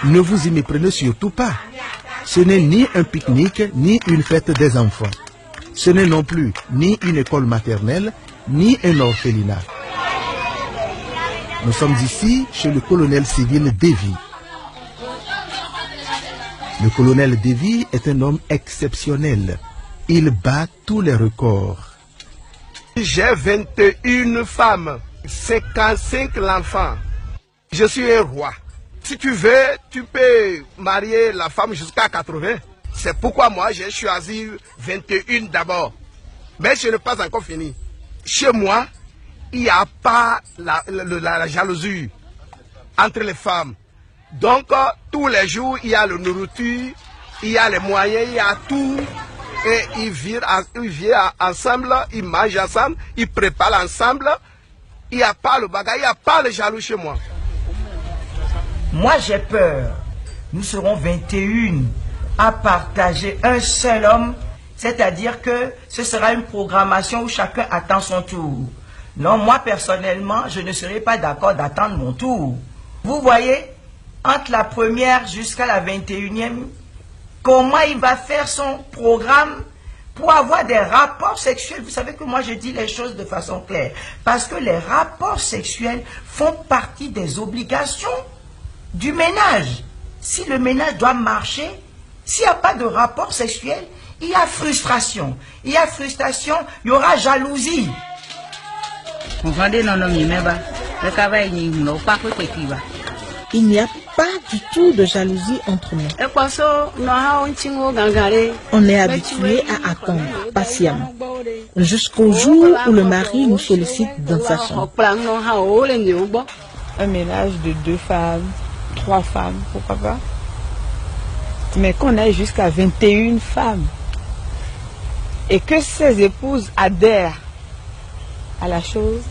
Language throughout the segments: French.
Ne vous y méprenez surtout pas. Ce n'est ni un pique-nique, ni une fête des enfants. Ce n'est non plus ni une école maternelle, ni un orphelinat. Nous sommes ici chez le colonel civil Davy. Le colonel Davy est un homme exceptionnel. Il bat tous les records. J'ai 21 femmes, 55 enfants. Je suis un roi. Si tu veux, tu peux marier la femme jusqu'à 80. C'est pourquoi moi j'ai choisi 21 d'abord. Mais je n'ai pas encore fini. Chez moi, il n'y a pas la jalousie entre les femmes. Donc, tous les jours, il y a la nourriture, il y a les moyens, il y a tout. Et ils vivent ensemble, ils mangent ensemble, ils préparent ensemble. Il n'y a pas le bagage, il n'y a pas le jaloux chez moi. Moi, j'ai peur. Nous serons 21 à partager un seul homme. C'est-à-dire que ce sera une programmation où chacun attend son tour. Non, moi, personnellement, je ne serai pas d'accord d'attendre mon tour. Vous voyez, entre la première jusqu'à la 21e, comment il va faire son programme pour avoir des rapports sexuels. Vous savez que moi je dis les choses de façon claire. Parce que les rapports sexuels font partie des obligations du ménage. Si le ménage doit marcher, s'il n'y a pas de rapport sexuel, il y a frustration. Il y a frustration, il y aura jalousie. Il n'y a pas du tout de jalousie entre nous. On est habitué à attendre patiemment, jusqu'au jour où le mari nous sollicite dans sa chambre. Un ménage de 2 femmes, 3 femmes, pourquoi pas. Mais qu'on aille jusqu'à 21 femmes et que ces épouses adhèrent à la chose,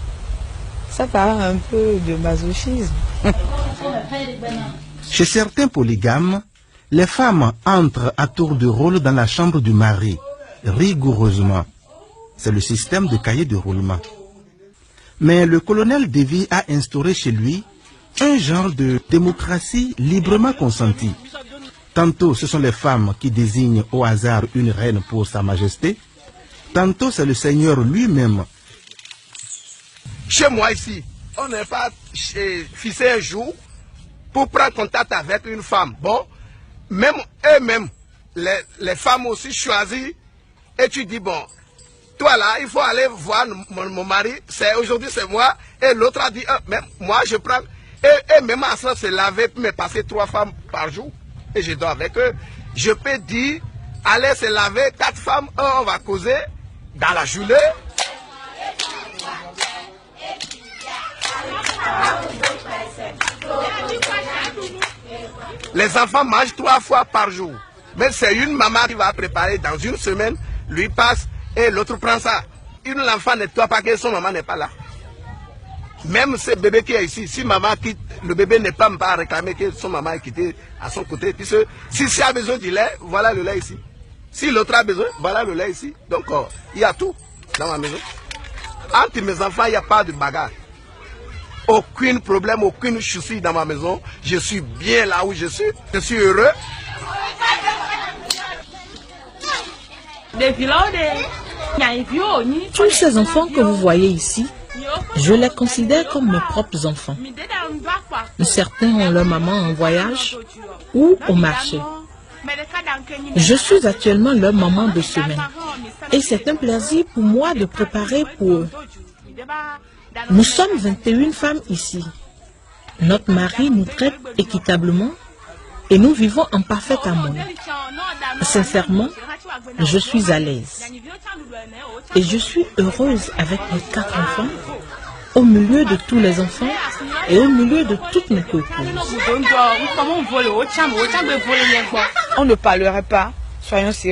ça paraît un peu de masochisme. Chez certains polygames, les femmes entrent à tour de rôle dans la chambre du mari, rigoureusement. C'est le système de cahier de roulement. Mais le colonel Davy a instauré chez lui un genre de démocratie librement consentie. Tantôt ce sont les femmes qui désignent au hasard une reine pour sa majesté, tantôt c'est le Seigneur lui-même. Chez moi ici, on n'est pas fixé un jour pour prendre contact avec une femme. Bon, même eux-mêmes, les femmes aussi choisissent, et tu dis, bon, toi là, il faut aller voir mon mari, aujourd'hui c'est moi, et l'autre a dit, même moi je prends, et même à ça, c'est laver, me passer 3 femmes par jour, et je dors avec eux. Je peux dire, allez se laver 4 femmes, on va causer dans la journée. Les enfants mangent 3 fois par jour. Mais c'est une maman qui va préparer dans une semaine, lui passe et l'autre prend ça. L'enfant ne doit pas que son maman n'est pas là. Même ce bébé qui est ici, si maman quitte, le bébé n'est pas réclamer que son maman est quitté à son côté. Puisque si tu as besoin du lait, voilà le lait ici. Si l'autre a besoin, voilà le lait ici. Donc il y a tout dans ma maison. Entre mes enfants, il n'y a pas de bagarre. Aucun problème, aucun souci dans ma maison. Je suis bien là où je suis. Je suis heureux. Tous ces enfants que vous voyez ici, je les considère comme mes propres enfants. Certains ont leur maman en voyage ou au marché. Je suis actuellement leur maman de semaine. Et c'est un plaisir pour moi de préparer pour eux. Nous sommes 21 femmes ici. Notre mari nous traite équitablement et nous vivons en parfait harmonie. Sincèrement, je suis à l'aise. Et je suis heureuse avec mes 4 enfants, au milieu de tous les enfants et au milieu de toutes mes copines. On ne parlerait pas, soyons sérieux.